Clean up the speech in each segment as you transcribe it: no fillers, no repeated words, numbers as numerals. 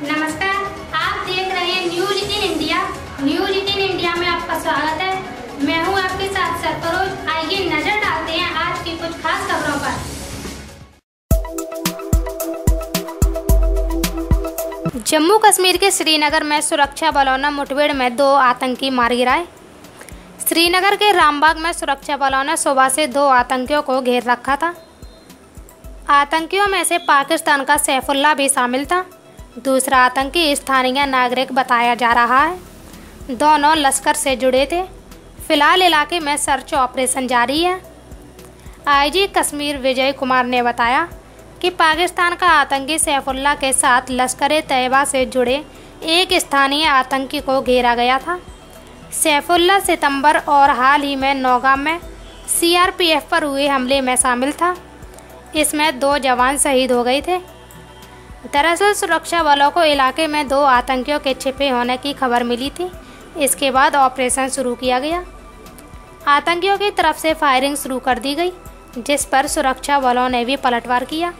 नमस्कार, आप देख रहे हैं news in India. News in India में आपका स्वागत है। मैं हूं आपके साथ सरफरोज। आइए नजर डालते हैं आज की कुछ खास खबरों पर। जम्मू कश्मीर के श्रीनगर में सुरक्षा बलों ने मुठभेड़ में 2 आतंकी मार गिराए। श्रीनगर के रामबाग में सुरक्षा बलों ने सुबह से 2 आतंकियों को घेर रखा था। आतंकियों में से पाकिस्तान का सैफुल्ला भी शामिल था। दूसरा आतंकी स्थानीय नागरिक बताया जा रहा है। दोनों लश्कर से जुड़े थे। फिलहाल इलाके में सर्च ऑपरेशन जारी है। आईजी कश्मीर विजय कुमार ने बताया कि पाकिस्तान का आतंकी सैफुल्ला के साथ लश्कर-ए-तैयबा से जुड़े एक स्थानीय आतंकी को घेरा गया था। सैफुल्ला सितंबर और हाल ही में नौगाम में सीआरपीएफ पर हुए हमले में शामिल था। इसमें 2 जवान शहीद हो गए थे। दरअसल सुरक्षा बलों को इलाके में 2 आतंकियों के छिपे होने की खबर मिली थी। इसके बाद ऑपरेशन शुरू किया गया। आतंकियों की तरफ से फायरिंग शुरू कर दी गई, जिस पर सुरक्षा बलों ने भी पलटवार किया।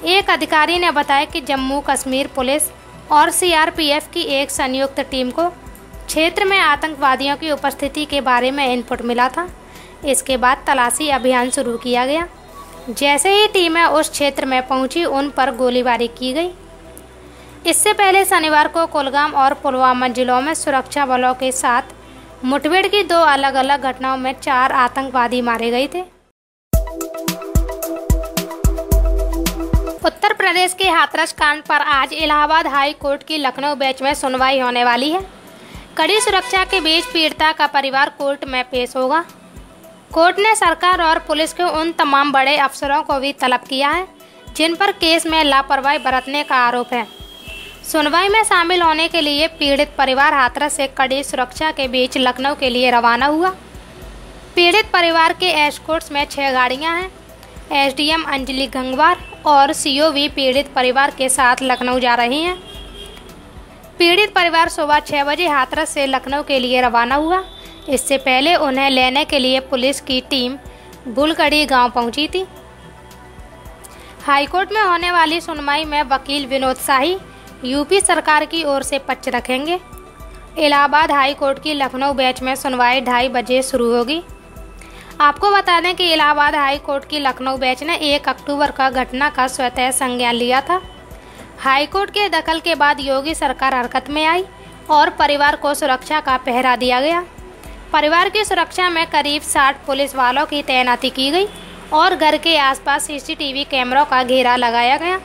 एक अधिकारी ने बताया कि जम्मू कश्मीर पुलिस और सीआरपीएफ की एक संयुक्त टीम को क्षेत्र में आतंकवादियों की उपस्थिति के बारे में इनपुट मिला था। इसके बाद तलाशी अभियान शुरू किया गया। जैसे ही टीमें उस क्षेत्र में पहुंची, उन पर गोलीबारी की गई। इससे पहले शनिवार को कुलगाम और पुलवामा जिलों में सुरक्षा बलों के साथ मुठभेड़ की 2 अलग अलग घटनाओं में 4 आतंकवादी मारे गए थे। उत्तर प्रदेश के हाथरस कांड पर आज इलाहाबाद हाई कोर्ट की लखनऊ बेंच में सुनवाई होने वाली है। कड़ी सुरक्षा के बीच पीड़िता का परिवार कोर्ट में पेश होगा। कोर्ट ने सरकार और पुलिस के उन तमाम बड़े अफसरों को भी तलब किया है जिन पर केस में लापरवाही बरतने का आरोप है। सुनवाई में शामिल होने के लिए पीड़ित परिवार हाथरस से कड़ी सुरक्षा के बीच लखनऊ के लिए रवाना हुआ। पीड़ित परिवार के एस्कॉर्ट्स में 6 गाड़ियां हैं। एसडीएम अंजलि गंगवार और सीओ भी पीड़ित परिवार के साथ लखनऊ जा रहे हैं। पीड़ित परिवार सुबह 6 बजे हाथरस से लखनऊ के लिए रवाना हुआ। इससे पहले उन्हें लेने के लिए पुलिस की टीम बुलगड़ी गांव पहुंची थी। हाईकोर्ट में होने वाली सुनवाई में वकील विनोद शाही यूपी सरकार की ओर से पक्ष रखेंगे। इलाहाबाद हाई कोर्ट की लखनऊ बेंच में सुनवाई 2:30 बजे शुरू होगी। आपको बता दें कि इलाहाबाद हाई कोर्ट की लखनऊ बेंच ने 1 अक्टूबर का घटना का स्वतः संज्ञान लिया था। हाई कोर्ट के दखल के बाद योगी सरकार हरकत में आई और परिवार को सुरक्षा का पहरा दिया गया। परिवार की सुरक्षा में करीब 60 पुलिस वालों की तैनाती की गई और घर के आसपास सीसीटीवी कैमरों का घेरा लगाया गया।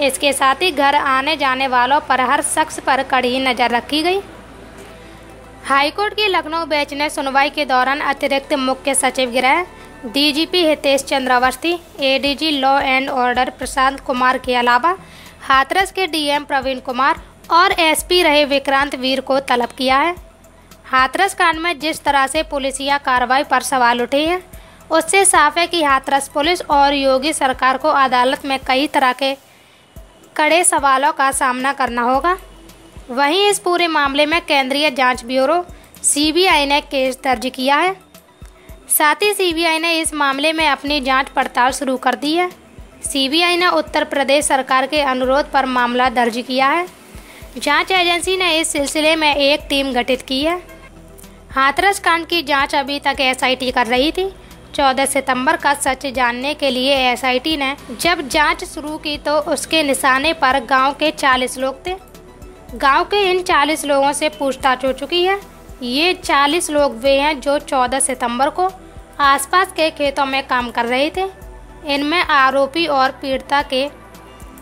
इसके साथ ही घर आने जाने वालों पर हर शख्स पर कड़ी नज़र रखी गई। हाईकोर्ट की लखनऊ बेंच ने सुनवाई के दौरान अतिरिक्त मुख्य सचिव गृह DGP Hitesh Chandra Awasthi, ADG law and order Prashant Kumar के अलावा हाथरस के डीएम प्रवीण कुमार और एसपी रहे विक्रांत वीर को तलब किया है। हाथरस कांड में जिस तरह से पुलिसिया कार्रवाई पर सवाल उठे हैं, उससे साफ है कि हाथरस पुलिस और योगी सरकार को अदालत में कई तरह के कड़े सवालों का सामना करना होगा। वहीं इस पूरे मामले में केंद्रीय जांच ब्यूरो सीबीआई ने केस दर्ज किया है। साथ ही सीबीआई ने इस मामले में अपनी जांच पड़ताल शुरू कर दी है। सीबीआई ने उत्तर प्रदेश सरकार के अनुरोध पर मामला दर्ज किया है। जांच एजेंसी ने इस सिलसिले में एक टीम गठित की है। हाथरस कांड की जांच अभी तक एसआईटी कर रही थी। 14 सितंबर का सच जानने के लिए एसआईटी ने जब जांच शुरू की तो उसके निशाने पर गांव के 40 लोग थे। गांव के इन 40 लोगों से पूछताछ हो चुकी है। ये 40 लोग वे हैं जो 14 सितंबर को आसपास के खेतों में काम कर रहे थे। इनमें आरोपी और पीड़िता के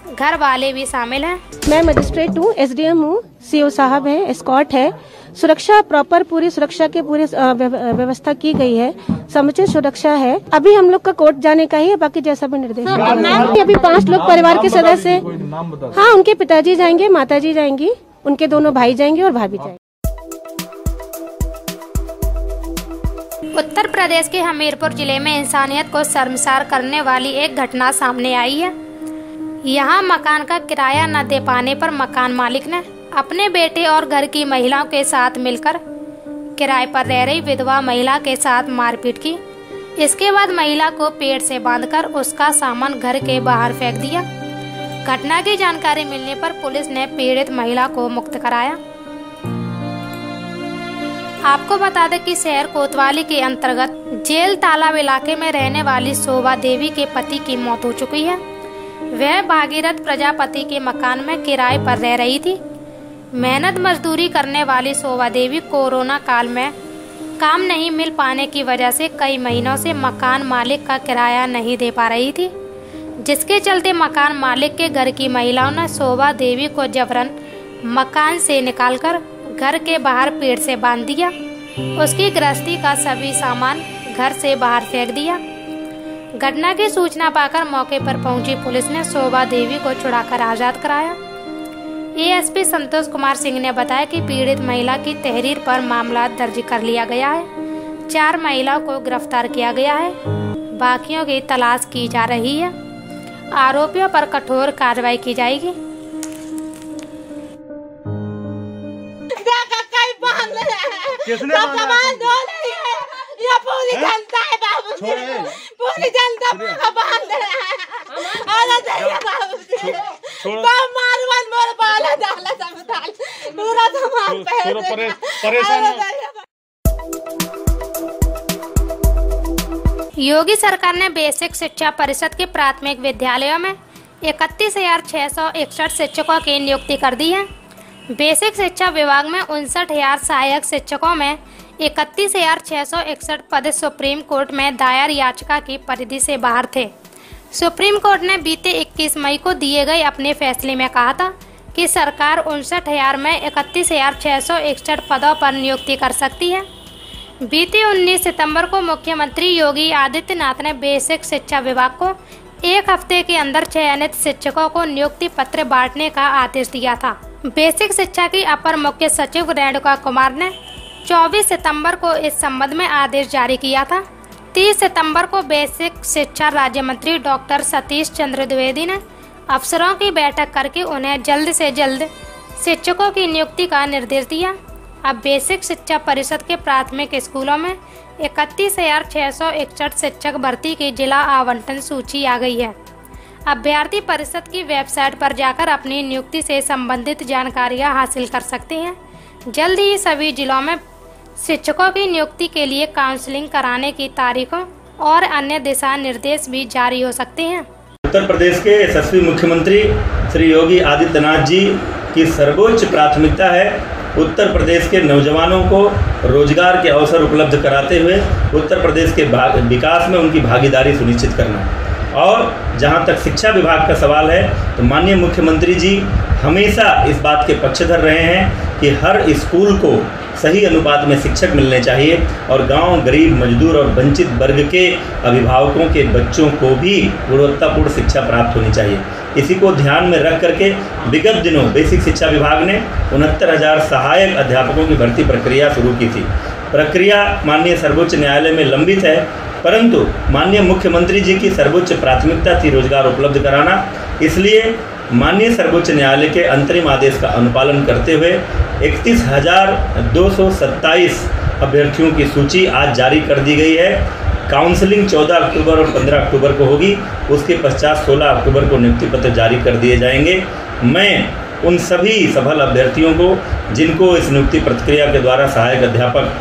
घर वाले भी शामिल हैं। मैं मजिस्ट्रेट हूँ, एसडीएम हूँ, सीओ साहब है, एस्कॉर्ट है। सुरक्षा प्रॉपर पूरी सुरक्षा की पूरी व्यवस्था की गई है। समुचित सुरक्षा है। अभी हम लोग का कोर्ट जाने का ही है, बाकी जैसा भी निर्देश है। अभी 5 लोग परिवार के सदस्य, हाँ, उनके पिताजी जाएंगे, माताजी जाएंगी, उनके दोनों भाई जाएंगे और भाभी जाएंगे। उत्तर प्रदेश के हमीरपुर जिले में इंसानियत को शर्मसार करने वाली एक घटना सामने आई है। यहाँ मकान का किराया न दे पाने पर मकान मालिक ने अपने बेटे और घर की महिलाओं के साथ मिलकर किराए पर रह रही विधवा महिला के साथ मारपीट की। इसके बाद महिला को पेड़ से बांधकर उसका सामान घर के बाहर फेंक दिया। घटना की जानकारी मिलने पर पुलिस ने पीड़ित महिला को मुक्त कराया। आपको बता दें कि शहर कोतवाली के अंतर्गत जेल तालाब इलाके में रहने वाली शोभा देवी के पति की मौत हो चुकी है। वह भागीरथ प्रजापति के मकान में किराए पर रह रही थी। मेहनत मजदूरी करने वाली शोभा देवी कोरोना काल में काम नहीं मिल पाने की वजह से कई महीनों से मकान मालिक का किराया नहीं दे पा रही थी, जिसके चलते मकान मालिक के घर की महिलाओं ने शोभा देवी को जबरन मकान से निकालकर घर के बाहर पेड़ से बांध दिया। उसकी गृहस्थी का सभी सामान घर से बाहर फेंक दिया। घटना की सूचना पाकर मौके पर पहुंची पुलिस ने शोभा देवी को छुड़ाकर आजाद कराया। एएसपी संतोष कुमार सिंह ने बताया कि पीड़ित महिला की तहरीर पर मामला दर्ज कर लिया गया है। 4 महिलाओं को गिरफ्तार किया गया है। बाकियों की तलाश की जा रही है। आरोपियों पर कठोर कार्रवाई की जाएगी। किसने ये पूरी जनता है बाबू जी, पूरी जनता को बांध रहा है। बाबू जी मारवन मोर बाला डाला सब पूरा समाज परेशान। योगी सरकार ने बेसिक शिक्षा परिषद के प्राथमिक विद्यालयों में 31,661 शिक्षकों की नियुक्ति कर दी है। बेसिक शिक्षा विभाग में 59,000 सहायक शिक्षकों में 31,661 पद सुप्रीम कोर्ट में दायर याचिका की परिधि से बाहर थे। सुप्रीम कोर्ट ने बीते 21 मई को दिए गए अपने फैसले में कहा था कि सरकार 59,000 में 31,661 पदों पर नियुक्ति कर सकती है। बीते 19 सितंबर को मुख्यमंत्री योगी आदित्यनाथ ने बेसिक शिक्षा विभाग को 1 हफ्ते के अंदर चयनित शिक्षकों को नियुक्ति पत्र बांटने का आदेश दिया था। बेसिक शिक्षा की अपर मुख्य सचिव रेणुका कुमार ने 24 सितंबर को इस संबंध में आदेश जारी किया था। 30 सितंबर को बेसिक शिक्षा राज्य मंत्री डॉक्टर सतीश चंद्र द्विवेदी ने अफसरों की बैठक करके उन्हें जल्द से जल्द शिक्षकों की नियुक्ति का निर्देश दिया। अब बेसिक शिक्षा परिषद के प्राथमिक स्कूलों में 31,661 शिक्षक भर्ती की जिला आवंटन सूची आ गई है। अभ्यर्थी परिषद की वेबसाइट पर जाकर अपनी नियुक्ति से संबंधित जानकारियां हासिल कर सकते हैं। जल्द ही सभी जिलों में शिक्षकों की नियुक्ति के लिए काउंसलिंग कराने की तारीखों और अन्य दिशा निर्देश भी जारी हो सकते हैं। उत्तर प्रदेश के यशस्वी मुख्यमंत्री श्री योगी आदित्यनाथ जी की सर्वोच्च प्राथमिकता है उत्तर प्रदेश के नौजवानों को रोजगार के अवसर उपलब्ध कराते हुए उत्तर प्रदेश के विकास में उनकी भागीदारी सुनिश्चित करना। और जहां तक शिक्षा विभाग का सवाल है तो माननीय मुख्यमंत्री जी हमेशा इस बात के पक्षधर रहे हैं कि हर स्कूल को सही अनुपात में शिक्षक मिलने चाहिए और गांव, गरीब, मजदूर और वंचित वर्ग के अभिभावकों के बच्चों को भी गुणवत्तापूर्ण शिक्षा प्राप्त होनी चाहिए। इसी को ध्यान में रख करके विगत दिनों बेसिक शिक्षा विभाग ने 69,000 सहायक अध्यापकों की भर्ती प्रक्रिया शुरू की थी। प्रक्रिया माननीय सर्वोच्च न्यायालय में लंबित है, परंतु माननीय मुख्यमंत्री जी की सर्वोच्च प्राथमिकता थी रोजगार उपलब्ध कराना। इसलिए माननीय सर्वोच्च न्यायालय के अंतरिम आदेश का अनुपालन करते हुए 31,227 अभ्यर्थियों की सूची आज जारी कर दी गई है। काउंसलिंग 14 अक्टूबर और 15 अक्टूबर को होगी। उसके पश्चात 16 अक्टूबर को नियुक्ति पत्र जारी कर दिए जाएंगे। मैं उन सभी सफल अभ्यर्थियों को जिनको इस नियुक्ति प्रक्रिया के द्वारा सहायक अध्यापक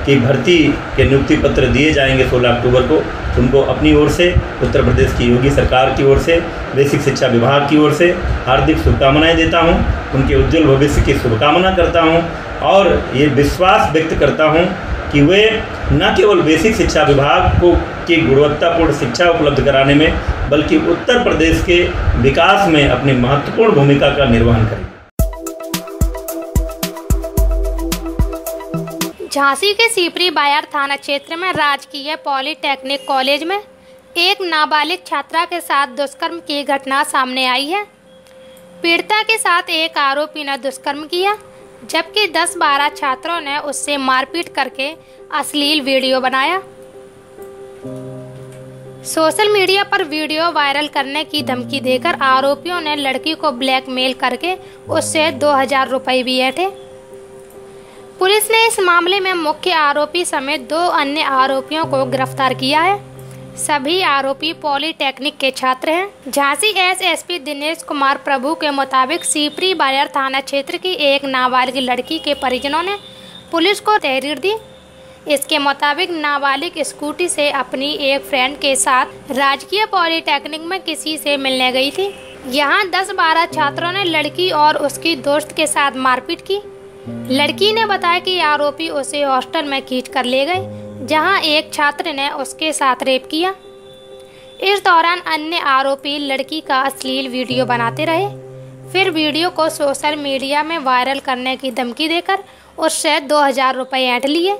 की भर्ती के नियुक्ति पत्र दिए जाएंगे 16 अक्टूबर को, उनको अपनी ओर से, उत्तर प्रदेश की योगी सरकार की ओर से, बेसिक शिक्षा विभाग की ओर से हार्दिक शुभकामनाएं देता हूं। उनके उज्जवल भविष्य की शुभकामना करता हूं और ये विश्वास व्यक्त करता हूं कि वे न केवल बेसिक शिक्षा विभाग को की गुणवत्तापूर्ण शिक्षा उपलब्ध कराने में बल्कि उत्तर प्रदेश के विकास में अपनी महत्वपूर्ण भूमिका का निर्वहन करें। झांसी के सीपरी बाजार थाना क्षेत्र में राजकीय पॉलिटेक्निक कॉलेज में एक नाबालिग छात्रा के साथ दुष्कर्म की घटना सामने आई है। पीड़िता के साथ एक आरोपी ने दुष्कर्म किया, जबकि 10-12 छात्रों ने उससे मारपीट करके अश्लील वीडियो बनाया। सोशल मीडिया पर वीडियो वायरल करने की धमकी देकर आरोपियों ने लड़की को ब्लैकमेल करके उससे 2,000 रुपए भी ऐंठे। पुलिस ने इस मामले में मुख्य आरोपी समेत 2 अन्य आरोपियों को गिरफ्तार किया है। सभी आरोपी पॉलिटेक्निक के छात्र हैं। झांसी एसएसपी दिनेश कुमार प्रभु के मुताबिक सीपरी बाजार थाना क्षेत्र की एक नाबालिग लड़की के परिजनों ने पुलिस को तहरीर दी। इसके मुताबिक नाबालिग स्कूटी से अपनी एक फ्रेंड के साथ राजकीय पॉलिटेक्निक में किसी से मिलने गई थी। यहाँ 10-12 छात्रों ने लड़की और उसकी दोस्त के साथ मारपीट की। लड़की ने बताया कि आरोपी उसे हॉस्टल में खींच कर ले गए, जहां एक छात्र ने उसके साथ रेप किया। इस दौरान अन्य आरोपी लड़की का अश्लील वीडियो बनाते रहे, फिर वीडियो को सोशल मीडिया में वायरल करने की धमकी देकर उससे 2000 रुपये ऐंठ लिए।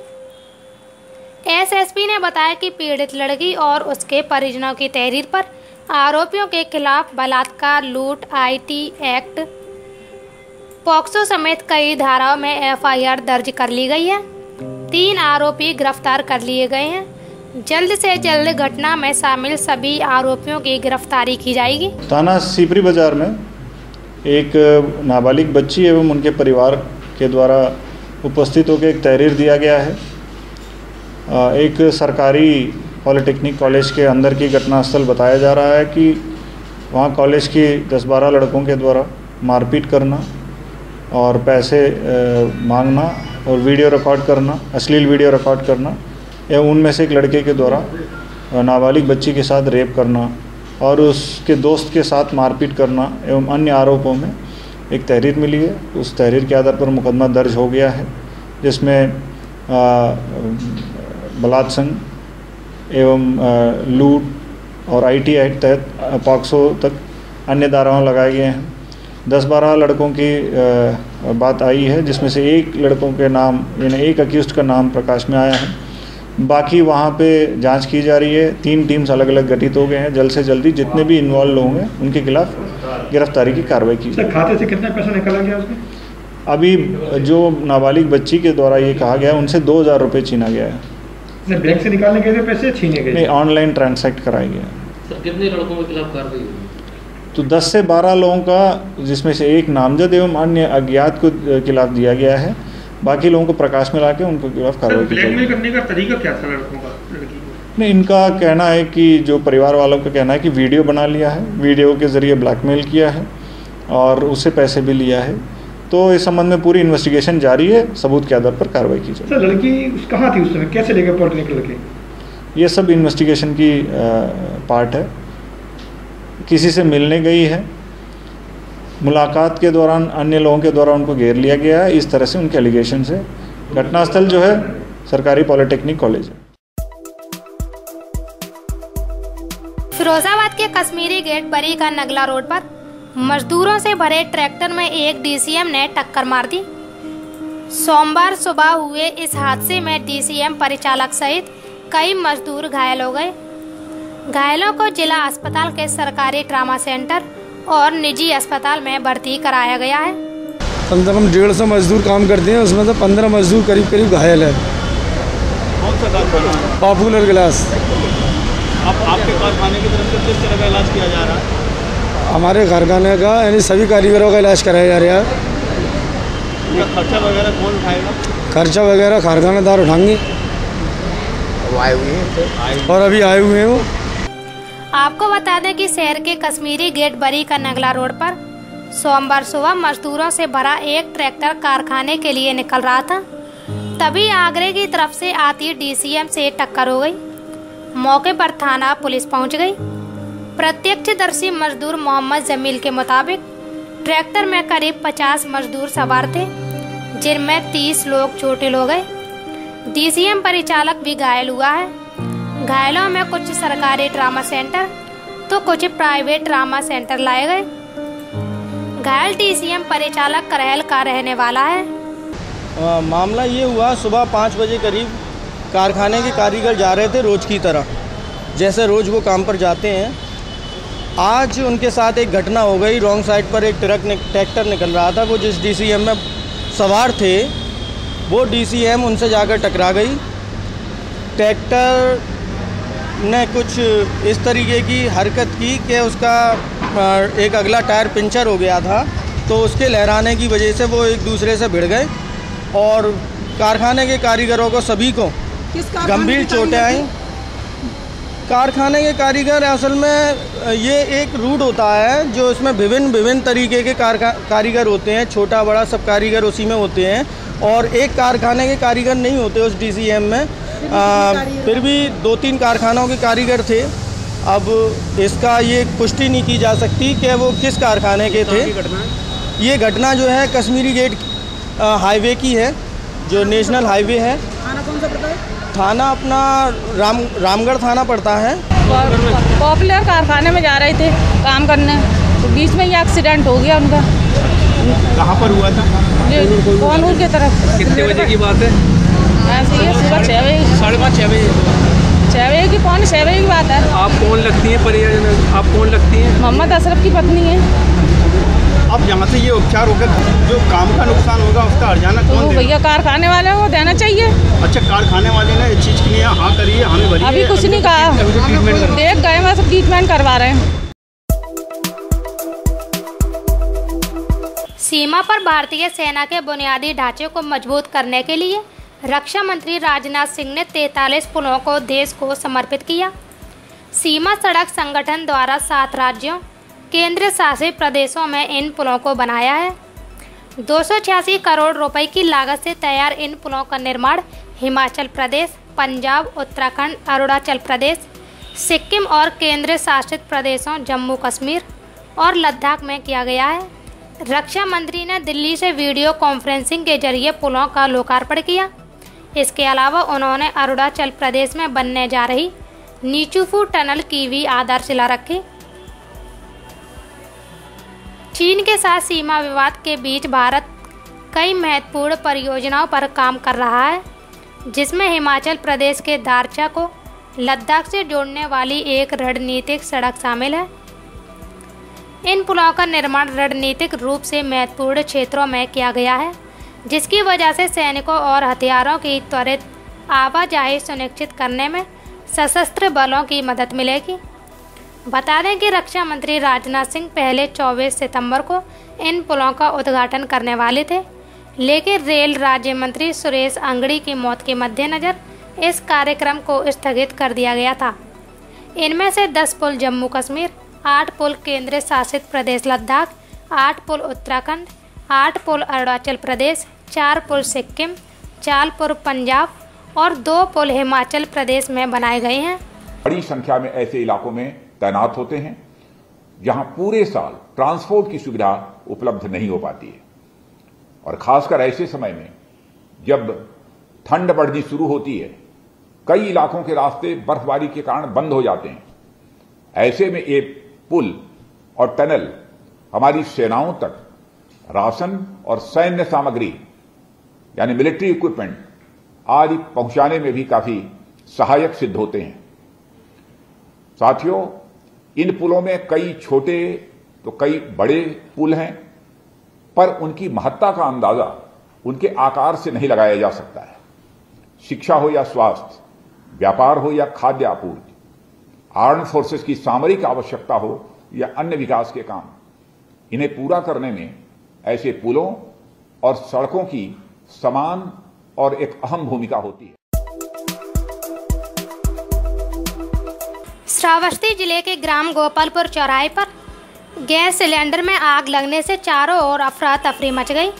एसएसपी ने बताया कि पीड़ित लड़की और उसके परिजनों की तहरीर पर आरोपियों के खिलाफ बलात्कार, लूट, आईटी एक्ट, पॉक्सो समेत कई धाराओं में एफआईआर दर्ज कर ली गई है। 3 आरोपी गिरफ्तार कर लिए गए हैं। जल्द से जल्द घटना में शामिल सभी आरोपियों की गिरफ्तारी की जाएगी। थाना सीपरी बाजार में एक नाबालिग बच्ची एवं उनके परिवार के द्वारा उपस्थित होकर एक तहरीर दिया गया है। एक सरकारी पॉलिटेक्निक कॉलेज के अंदर की घटनास्थल बताया जा रहा है कि वहाँ कॉलेज की 10-12 लड़कों के द्वारा मारपीट करना और पैसे मांगना और वीडियो रिकॉर्ड करना, अश्लील वीडियो रिकॉर्ड करना, एवं उनमें से एक लड़के के द्वारा नाबालिग बच्ची के साथ रेप करना और उसके दोस्त के साथ मारपीट करना एवं अन्य आरोपों में एक तहरीर मिली है। उस तहरीर के आधार पर मुकदमा दर्ज हो गया है, जिसमें बलात्संग एवं लूट और आईटी एक्ट तहत पॉक्सो तक अन्य धाराएं लगाए गए हैं। 10-12 लड़कों की बात आई है, जिसमें से एक लड़कों के नाम यानी एक अक्यूज्ड का नाम प्रकाश में आया है। बाकी वहाँ पे जांच की जा रही है। 3 टीम्स अलग अलग गठित हो गए हैं। जल्द से जल्दी जितने भी इन्वॉल्व लोग हैं उनके खिलाफ गिरफ्तारी की कार्रवाई की जाए। खाते से कितना पैसा निकाला गया उसमें? अभी जो नाबालिग बच्ची के द्वारा ये कहा गया उनसे 2000 रुपये छीना गया है। बैंक से निकालने गए थे पैसे, छीने गए? नहीं, ऑनलाइन ट्रांसैक्ट कराया गया। सर कितने लड़कों के खिलाफ कार्रवाई हुई? तो 10 से 12 लोगों का, जिसमें से एक नामजद एवं अन्य अज्ञात को खिलाफ दिया गया है। बाकी लोगों को प्रकाश में लाके उनके खिलाफ कार्रवाई की जाएगी। ब्लैकमेल करने का तरीका क्या था लड़कों का, लड़की को? नहीं, इनका कहना है कि जो परिवार वालों का कहना है कि वीडियो बना लिया है, वीडियो के ज़रिए ब्लैकमेल किया है और उससे पैसे भी लिया है। तो इस संबंध में पूरी इन्वेस्टिगेशन जारी है, सबूत के आधार पर कार्रवाई की जाए। सर लड़की कहाँ थी उस समय, कैसे लेकर पॉलिटेक्निक लड़के? ये सब इन्वेस्टिगेशन की पार्ट है। किसी से मिलने गई है, मुलाकात के दौरान अन्य लोगों के द्वारा उनको घेर लिया गया है, इस तरह से उनके एलिगेशन है। घटनास्थल जो है सरकारी पॉलिटेक्निक कॉलेज है। फिरोजाबाद के कश्मीरी गेट बरी का नगला रोड पर मजदूरों से भरे ट्रैक्टर में एक डीसीएम ने टक्कर मार दी। सोमवार सुबह हुए इस हादसे में डीसीएम परिचालक सहित कई मजदूर घायल हो गए। घायलों को जिला अस्पताल के सरकारी ट्रामा सेंटर और निजी अस्पताल में भर्ती कराया गया है। कम से कम 150 मजदूर काम करते हैं, उसमें से 15 मजदूर करीब घायल है। कौन सा कारखाना? Popular glass. आपके कारखाने की तरफ से किस तरह का इलाज किया जा रहा है? हमारे कारखाने का यानी सभी कारीगरों का इलाज कराया जा रहा है। खर्चा वगैरह कौन उठाएगा? खर्चा वगैरह कारखानेदार उठाएंगे। आए हुए हैं और अभी आए हुए हैं वो। आपको बता दें कि शहर के कश्मीरी गेट बरी का नगला रोड पर सोमवार सुबह मजदूरों से भरा एक ट्रैक्टर कारखाने के लिए निकल रहा था, तभी आगरे की तरफ से आती डीसीएम से टक्कर हो गई। मौके पर थाना पुलिस पहुंच गई। प्रत्यक्षदर्शी मजदूर मोहम्मद जमील के मुताबिक ट्रैक्टर में करीब 50 मजदूर सवार थे, जिनमें 30 लोग चोटिल हो गए। डीसीएम परिचालक भी घायल हुआ है। घायलों में कुछ सरकारी ट्रामा सेंटर तो कुछ प्राइवेट ट्रामा सेंटर लाए गए। घायल डीसीएम परिचालक करहल का रहने वाला है। मामला ये हुआ, सुबह 5 बजे करीब कारखाने के कारीगर जा रहे थे रोज की तरह, जैसे रोज वो काम पर जाते हैं। आज उनके साथ एक घटना हो गई। रॉन्ग साइड पर एक ट्रैक्टर निकल रहा था। वो जिस डीसीएम में सवार थे वो डीसीएम उनसे जाकर टकरा गई। ट्रैक्टर ने कुछ इस तरीके की हरकत की कि उसका एक अगला टायर पंचर हो गया था, तो उसके लहराने की वजह से वो एक दूसरे से भिड़ गए और कारखाने के कारीगरों को सभी को गंभीर चोटें आई। कारखाने के कारीगर असल में ये एक रूट होता है जो इसमें विभिन्न तरीके के कारीगर होते हैं, छोटा बड़ा सब कारीगर उसी में होते हैं, और एक कारखाने के कारीगर नहीं होते उस DCM में। फिर भी 2-3 कारखानों के कारीगर थे। अब इसका ये पुष्टि नहीं की जा सकती कि वो किस कारखाने के थे। ये घटना जो है कश्मीरी गेट हाईवे की है, जो नेशनल हाईवे है। थाना कौन सा पड़ता है? थाना अपना रामगढ़ थाना पड़ता है। पॉपुलर कारखाने में जा रहे थे काम करने, तो बीच में ये एक्सीडेंट हो गया उनका। कहाँ पर हुआ था? कौनूर की तरफ। कितने बजे की बात है? ऐसे ही सुबह 6 बजे, 5:30 6 बजे, 6 बजे की 5:45 बजे की बात है। आप कौन लगती हैं परिजन? आप कौन लगती हैं? मोहम्मद अशरफ की पत्नी है। अब यहाँ से ये उपचार होकर जो काम का नुकसान होगा उसका हर्जाना कौन देगा? भैया कारखाने वाले को देना चाहिए। अच्छा, कारखाने वाले ने इस चीज़ के लिए हाँ करिए, हमें भरिए। अभी कुछ नहीं कहा, देख गए बस ट्रीटमेंट करवा रहे हैं। सीमा पर भारतीय सेना के बुनियादी ढांचे को मजबूत करने के लिए रक्षा मंत्री राजनाथ सिंह ने 43 पुलों को देश को समर्पित किया। सीमा सड़क संगठन द्वारा 7 राज्यों केंद्र शासित प्रदेशों में इन पुलों को बनाया है। 286 करोड़ रुपए की लागत से तैयार इन पुलों का निर्माण हिमाचल प्रदेश, पंजाब, उत्तराखंड, अरुणाचल प्रदेश, सिक्किम और केंद्र शासित प्रदेशों जम्मू कश्मीर और लद्दाख में किया गया है। रक्षा मंत्री ने दिल्ली से वीडियो कॉन्फ्रेंसिंग के जरिए पुलों का लोकार्पण किया। इसके अलावा उन्होंने अरुणाचल प्रदेश में बनने जा रही नीचुफू टनल की भी आधारशिला रखी। चीन के साथ सीमा विवाद के बीच भारत कई महत्वपूर्ण परियोजनाओं पर काम कर रहा है, जिसमें हिमाचल प्रदेश के दारचा को लद्दाख से जोड़ने वाली एक रणनीतिक सड़क शामिल है। इन पुलों का निर्माण रणनीतिक रूप से महत्वपूर्ण क्षेत्रों में किया गया है, जिसकी वजह से सैनिकों और हथियारों की त्वरित आवाजाही सुनिश्चित करने में सशस्त्र बलों की मदद मिलेगी। बता दें कि रक्षा मंत्री राजनाथ सिंह पहले 24 सितंबर को इन पुलों का उद्घाटन करने वाले थे, लेकिन रेल राज्य मंत्री सुरेश अंगड़ी की मौत के मद्देनज़र इस कार्यक्रम को स्थगित कर दिया गया था। इनमें से 10 पुल जम्मू कश्मीर, 8 पुल केंद्र शासित प्रदेश लद्दाख, 8 पुल उत्तराखंड, 8 पुल अरुणाचल प्रदेश, 4 पुल सिक्किम, 4 पुल पंजाब और 2 पुल हिमाचल प्रदेश में बनाए गए हैं। बड़ी संख्या में ऐसे इलाकों में तैनात होते हैं जहां पूरे साल ट्रांसपोर्ट की सुविधा उपलब्ध नहीं हो पाती है, और खासकर ऐसे समय में जब ठंड बढ़नी शुरू होती है, कई इलाकों के रास्ते बर्फबारी के कारण बंद हो जाते हैं। ऐसे में ये पुल और टनल हमारी सेनाओं तक राशन और सैन्य सामग्री यानी मिलिट्री इक्विपमेंट आदि पहुंचाने में भी काफी सहायक सिद्ध होते हैं। साथियों, इन पुलों में कई छोटे तो कई बड़े पुल हैं, पर उनकी महत्ता का अंदाजा उनके आकार से नहीं लगाया जा सकता है। शिक्षा हो या स्वास्थ्य, व्यापार हो या खाद्य आपूर्ति, आर्म्ड फोर्सेस की सामरिक आवश्यकता हो या अन्य विकास के काम, इन्हें पूरा करने में ऐसे पुलों और सड़कों की समान और एक अहम भूमिका होती है। श्रावस्ती जिले के ग्राम गोपालपुर चौराहे पर गैस सिलेंडर में आग लगने से चारों ओर अफरा तफरी मच गई।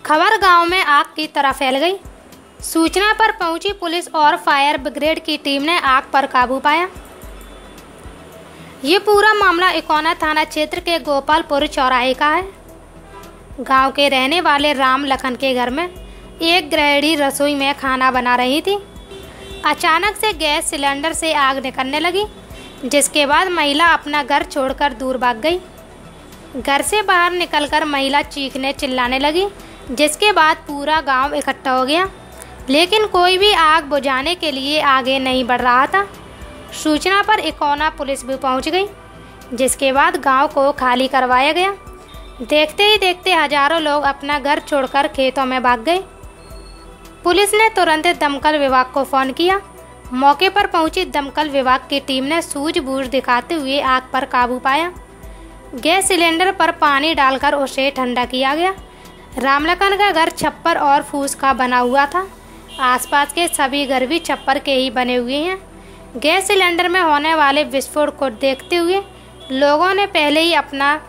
खबर गांव में आग की तरह फैल गई। सूचना पर पहुंची पुलिस और फायर ब्रिगेड की टीम ने आग पर काबू पाया। ये पूरा मामला इकोना थाना क्षेत्र के गोपालपुर चौराहे का है। गांव के रहने वाले राम लखन के घर में एक गृहिणी रसोई में खाना बना रही थी। अचानक से गैस सिलेंडर से आग निकलने लगी, जिसके बाद महिला अपना घर छोड़कर दूर भाग गई। घर से बाहर निकलकर महिला चीखने चिल्लाने लगी, जिसके बाद पूरा गांव इकट्ठा हो गया, लेकिन कोई भी आग बुझाने के लिए आगे नहीं बढ़ रहा था। सूचना पर इकोना पुलिस भी पहुंच गई, जिसके बाद गांव को खाली करवाया गया। देखते ही देखते हजारों लोग अपना घर छोड़कर खेतों में भाग गए। पुलिस ने तुरंत दमकल विभाग को फोन किया। मौके पर पहुंची दमकल विभाग की टीम ने सूझबूझ दिखाते हुए आग पर काबू पाया। गैस सिलेंडर पर पानी डालकर उसे ठंडा किया गया। रामलखन का घर छप्पर और फूस का बना हुआ था। आसपास के सभी घर भी छप्पर के ही बने हुए हैं। गैस सिलेंडर में होने वाले विस्फोट को देखते हुए लोगों ने पहले ही अपना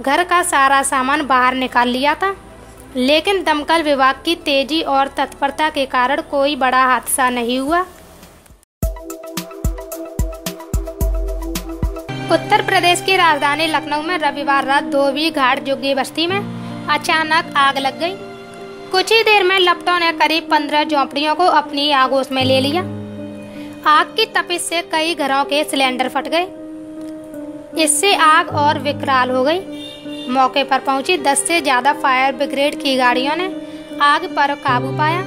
घर का सारा सामान बाहर निकाल लिया था, लेकिन दमकल विभाग की तेजी और तत्परता के कारण कोई बड़ा हादसा नहीं हुआ। उत्तर प्रदेश की राजधानी लखनऊ में रविवार रात धोबी घाट झुग्गी बस्ती में अचानक आग लग गई। कुछ ही देर में लपटों ने करीब 15 झोंपड़ियों को अपनी आगोश में ले लिया। आग की तपिश से कई घरों के सिलेंडर फट गए। इससे आग और विकराल हो गई। मौके पर पहुंची 10 से ज्यादा फायर ब्रिगेड की गाड़ियों ने आग पर काबू पाया।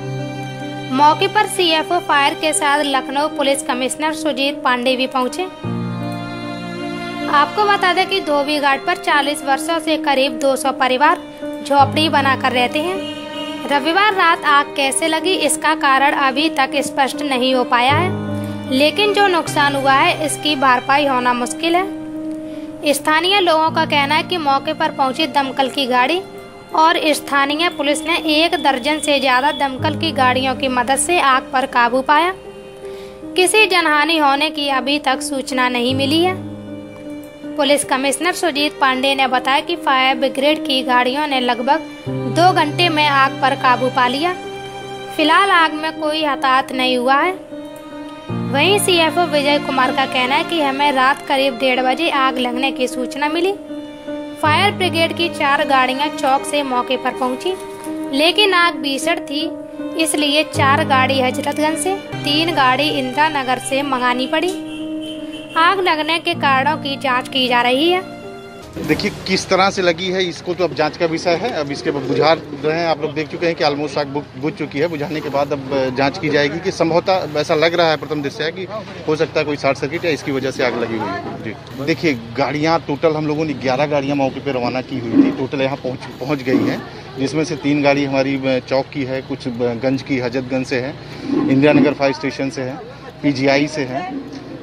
मौके पर सीएफओ फायर के साथ लखनऊ पुलिस कमिश्नर सुजीत पांडे भी पहुंचे। आपको बता दें कि धोबी घाट पर 40 वर्षों से करीब 200 परिवार झोपड़ी बनाकर रहते हैं। रविवार रात आग कैसे लगी इसका कारण अभी तक स्पष्ट नहीं हो पाया है, लेकिन जो नुकसान हुआ है इसकी भरपाई होना मुश्किल है। स्थानीय लोगों का कहना है कि मौके पर पहुंची दमकल की गाड़ी और स्थानीय पुलिस ने 1 दर्जन से ज्यादा दमकल की गाड़ियों की मदद से आग पर काबू पाया। किसी जनहानि होने की अभी तक सूचना नहीं मिली है। पुलिस कमिश्नर सुजीत पांडे ने बताया कि फायर ब्रिगेड की गाड़ियों ने लगभग 2 घंटे में आग पर काबू पा लिया। फिलहाल आग में कोई हताहत नहीं हुआ है। वहीं सीएफओ विजय कुमार का कहना है कि हमें रात करीब 1:30 बजे आग लगने की सूचना मिली। फायर ब्रिगेड की 4 गाड़ियां चौक से मौके पर पहुंची, लेकिन आग भीषण थी, इसलिए 4 गाड़ी हजरतगंज से 3 गाड़ी इंदिरा नगर से मंगानी पड़ी। आग लगने के कारणों की जांच की जा रही है। देखिए किस तरह से लगी है इसको तो अब जांच का विषय है। अब इसके बुझा रहे हैं, आप लोग देख चुके हैं कि ऑलमोस्ट आग बुझ चुकी है। बुझाने के बाद अब जांच की जाएगी कि संभवतः ऐसा लग रहा है प्रथम दृष्टया है कि हो सकता है कोई शॉर्ट सर्किट या इसकी वजह से आग लगी हुई है। जी देखिए गाड़ियाँ टोटल हम लोगों ने 11 गाड़ियाँ मौके पर रवाना की हुई थी। टोटल यहाँ पहुँच गई हैं, जिसमें से 3 गाड़ी हमारी चौक की है, कुछ गंज की हजरतगंज से है, इंदिरा नगर फायर स्टेशन से है, PGI से है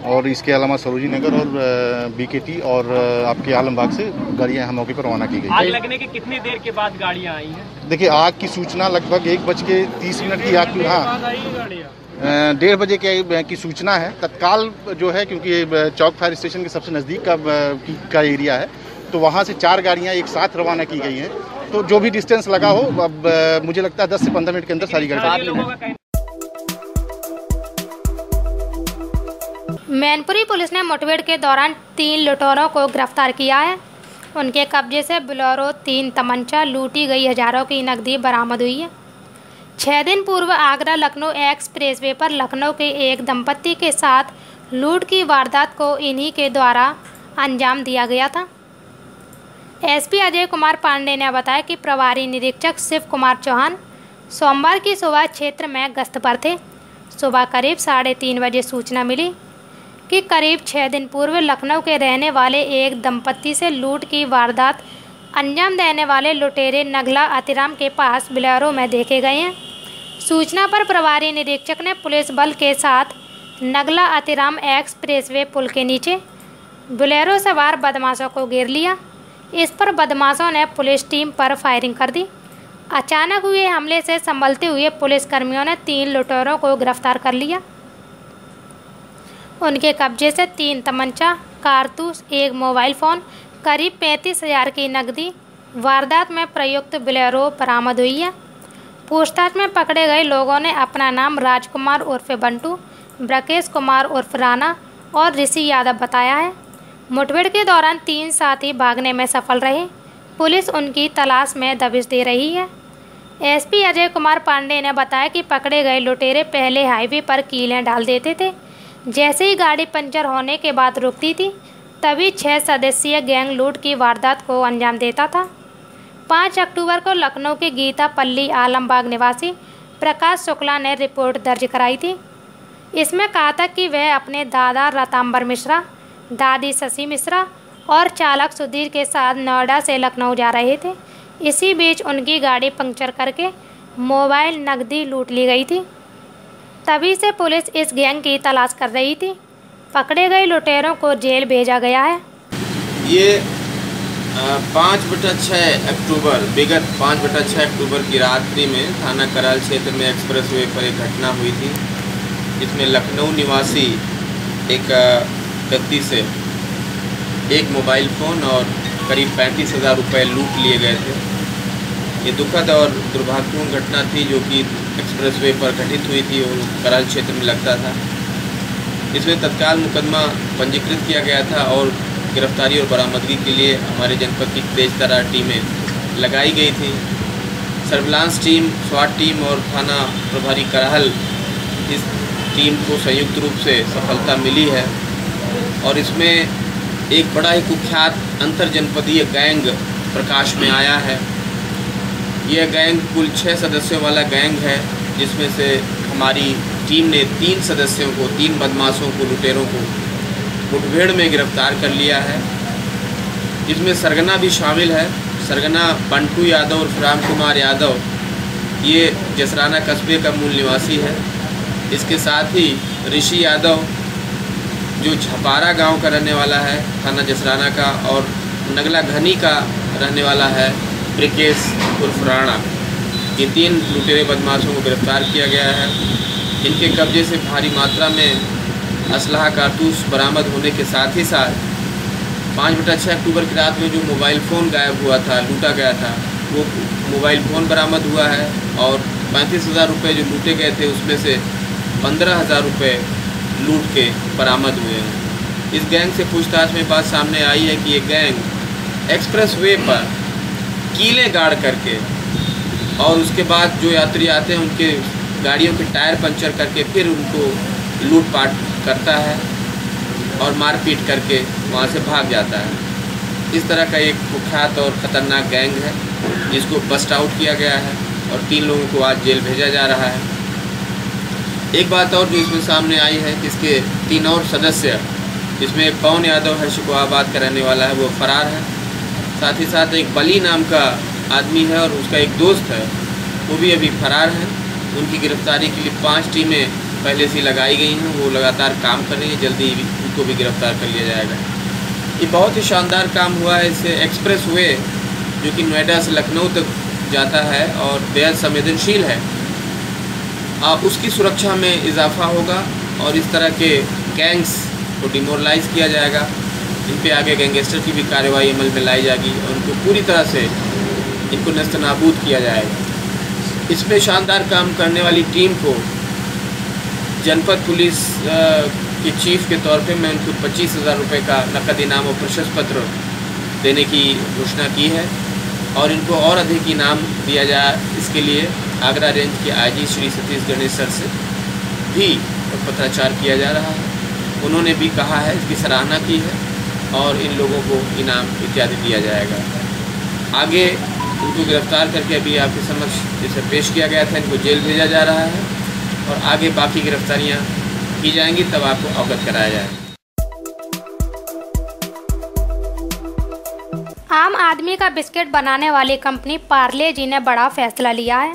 और इसके अलावा सरोजी नगर और BKT और आपके आलमबाग से गाड़ियां यहाँ मौके पर रवाना की गई। आग लगने के कितनी देर के बाद गाड़ियां आई हैं? देखिए आग की सूचना लगभग 1:30 की आग की 1:30 बजे की सूचना है। तत्काल जो है क्योंकि चौक फायर स्टेशन के सबसे नज़दीक का एरिया है, तो वहाँ से 4 गाड़ियाँ एक साथ रवाना की गई हैं। तो जो भी डिस्टेंस लगा हो, अब मुझे लगता है 10 से 15 मिनट के अंदर सारी गाड़ियाँ। मैनपुरी पुलिस ने मुठभेड़ के दौरान 3 लुटेरों को गिरफ्तार किया है। उनके कब्जे से बोलेरो, 3 तमंचा, लूटी गई हजारों की नकदी बरामद हुई है। 6 दिन पूर्व आगरा लखनऊ एक्सप्रेसवे पर लखनऊ के एक दंपत्ति के साथ लूट की वारदात को इन्हीं के द्वारा अंजाम दिया गया था। SP अजय कुमार पांडे ने बताया कि प्रभारी निरीक्षक शिव कुमार चौहान सोमवार की सुबह क्षेत्र में गश्त पर थे। सुबह करीब 3:30 बजे सूचना मिली कि करीब 6 दिन पूर्व लखनऊ के रहने वाले एक दंपत्ति से लूट की वारदात अंजाम देने वाले लुटेरे नगला अतिराम के पास बोलेरो में देखे गए हैं। सूचना पर प्रभारी निरीक्षक ने पुलिस बल के साथ नगला अतिराम एक्सप्रेसवे पुल के नीचे बोलेरो सवार बदमाशों को घेर लिया। इस पर बदमाशों ने पुलिस टीम पर फायरिंग कर दी। अचानक हुए हमले से संभलते हुए पुलिसकर्मियों ने 3 लुटेरों को गिरफ्तार कर लिया। उनके कब्जे से 3 तमंचा, कारतूस, 1 मोबाइल फ़ोन, करीब 35,000 की नकदी वारदात में प्रयुक्त बोलेरो बरामद हुई है। पूछताछ में पकड़े गए लोगों ने अपना नाम राजकुमार उर्फ बंटू, ब्रकेश कुमार उर्फ राणा और ऋषि यादव बताया है। मुठभेड़ के दौरान 3 साथी भागने में सफल रहे। पुलिस उनकी तलाश में दबिश दे रही है। SP अजय कुमार पांडे ने बताया कि पकड़े गए लुटेरे पहले हाईवे पर कीलें डाल देते थे। जैसे ही गाड़ी पंचर होने के बाद रुकती थी, तभी 6 सदस्यीय गैंग लूट की वारदात को अंजाम देता था। 5 अक्टूबर को लखनऊ के गीता पल्ली आलमबाग निवासी प्रकाश शुक्ला ने रिपोर्ट दर्ज कराई थी। इसमें कहा था कि वह अपने दादा रतांबर मिश्रा, दादी शशि मिश्रा और चालक सुधीर के साथ नोएडा से लखनऊ जा रहे थे। इसी बीच उनकी गाड़ी पंक्चर करके मोबाइल, नकदी लूट ली गई थी। तभी से पुलिस इस गैंग की तलाश कर रही थी। पकड़े गए लुटेरों को जेल भेजा गया है। ये 5/6 अक्टूबर विगत 5/6 अक्टूबर की रात्रि में थाना कराल क्षेत्र में एक्सप्रेसवे पर एक घटना हुई थी, जिसमें लखनऊ निवासी एक व्यक्ति से एक मोबाइल फ़ोन और करीब 35,000 रुपये लूट लिए गए थे। ये दुखद और दुर्भाग्यपूर्ण घटना थी जो कि एक्सप्रेसवे पर घटित हुई थी और कराल क्षेत्र में लगता था। इसमें तत्काल मुकदमा पंजीकृत किया गया था और गिरफ्तारी और बरामदगी के लिए हमारे जनपद की तेज तर्रार टीमें लगाई गई थी। सर्विलांस टीम, स्वाट टीम और थाना प्रभारी कराहल, इस टीम को संयुक्त रूप से सफलता मिली है और इसमें एक बड़ा ही कुख्यात अंतर जनपदीय गैंग प्रकाश में आया है। यह गैंग कुल 6 सदस्यों वाला गैंग है, जिसमें से हमारी टीम ने 3 सदस्यों को, 3 बदमाशों को, लुटेरों को मुठभेड़ में गिरफ्तार कर लिया है। इसमें सरगना भी शामिल है। सरगना बंटू यादव और राम कुमार यादव, ये जसराना कस्बे का मूल निवासी है। इसके साथ ही ऋषि यादव जो झपारा गांव का रहने वाला है, थाना जसराना का, और नगला घनी का रहने वाला है ब्रिकेश उर्फ राणा। ये 3 लुटेरे बदमाशों को गिरफ्तार किया गया है। इनके कब्जे से भारी मात्रा में असलहा कारतूस बरामद होने के साथ ही साथ 5/6 अक्टूबर की रात में जो मोबाइल फ़ोन गायब हुआ था, लूटा गया था, वो मोबाइल फ़ोन बरामद हुआ है और 35,000 रुपये जो लूटे गए थे उसमें से 15,000 रुपये लूट के बरामद हुए हैं। इस गैंग से पूछताछ में बात सामने आई है कि ये गैंग एक्सप्रेसवे पर कीलें गाड़ करके और उसके बाद जो यात्री आते हैं उनके गाड़ियों के टायर पंचर करके फिर उनको लूटपाट करता है और मारपीट करके वहाँ से भाग जाता है। इस तरह का एक कुख्यात और ख़तरनाक गैंग है जिसको बस्ट आउट किया गया है और 3 लोगों को आज जेल भेजा जा रहा है। एक बात और जो इसमें सामने आई है कि इसके 3 और सदस्य, जिसमें एक पवन यादव है, शिकोहाबाद का रहने वाला है, वो फरार है। साथ ही साथ एक बली नाम का आदमी है और उसका एक दोस्त है, वो भी अभी फरार है। उनकी गिरफ्तारी के लिए 5 टीमें पहले से लगाई गई हैं, वो लगातार काम कर रही हैं। जल्दी ही उनको भी गिरफ्तार कर लिया जाएगा। ये बहुत ही शानदार काम हुआ है। इससे एक्सप्रेस वे जो कि नोएडा से लखनऊ तक जाता है और बेहद संवेदनशील है, उसकी सुरक्षा में इजाफा होगा और इस तरह के गैंग्स को डिमोरलाइज किया जाएगा। इन पे आगे गैंगस्टर की भी कार्रवाई अमल में लाई जाएगी और उनको पूरी तरह से इनको नस्तनाबूद किया जाएगा। इसमें शानदार काम करने वाली टीम को जनपद पुलिस के चीफ के तौर पे मैं उनको 25,000 रुपये का नकद इनाम और प्रशस्ति पत्र देने की घोषणा की है और इनको और अधिक इनाम दिया जाए। इसके लिए आगरा रेंज के आईजी श्री सतीश गणेश सर से भी पत्राचार किया जा रहा है। उन्होंने भी कहा है, इसकी सराहना की है और इन लोगों को इनाम इत्यादि दिया जाएगा। आगे उनको गिरफ्तार करके अभी आपके समक्ष जिसे पेश किया गया था, इनको जेल भेजा जा रहा है और आगे बाकी गिरफ्तारियां की जाएंगी, तब आपको अवगत कराया जाएगा। आम आदमी का बिस्किट बनाने वाली कंपनी पार्ले जी ने बड़ा फैसला लिया है।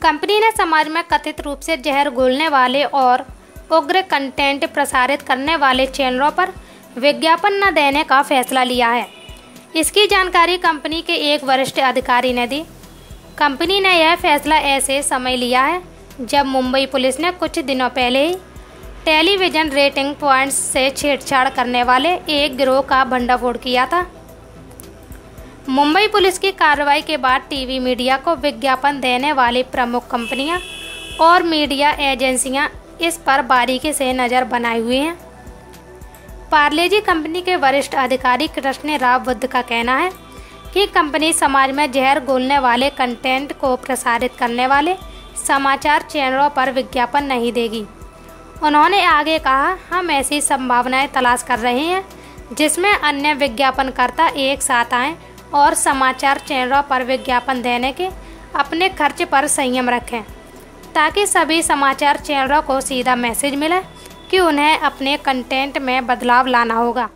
कंपनी ने समाज में कथित रूप से जहर घोलने वाले और उग्र कंटेंट प्रसारित करने वाले चैनलों पर विज्ञापन न देने का फैसला लिया है। इसकी जानकारी कंपनी के एक वरिष्ठ अधिकारी ने दी। कंपनी ने यह फैसला ऐसे समय लिया है जब मुंबई पुलिस ने कुछ दिनों पहले ही टेलीविज़न रेटिंग पॉइंट्स से छेड़छाड़ करने वाले एक गिरोह का भंडाफोड़ किया था। मुंबई पुलिस की कार्रवाई के बाद टीवी मीडिया को विज्ञापन देने वाली प्रमुख कंपनियां और मीडिया एजेंसियां इस पर बारीकी से नज़र बनाए हुए हैं। पार्ले-जी कंपनी के वरिष्ठ अधिकारी कृष्ण राव बुद्ध का कहना है कि कंपनी समाज में जहर घोलने वाले कंटेंट को प्रसारित करने वाले समाचार चैनलों पर विज्ञापन नहीं देगी। उन्होंने आगे कहा, हम ऐसी संभावनाएं तलाश कर रहे हैं जिसमें अन्य विज्ञापनकर्ता एक साथ आएं और समाचार चैनलों पर विज्ञापन देने के अपने खर्च पर संयम रखें, ताकि सभी समाचार चैनलों को सीधा मैसेज मिले कि उन्हें अपने कंटेंट में बदलाव लाना होगा।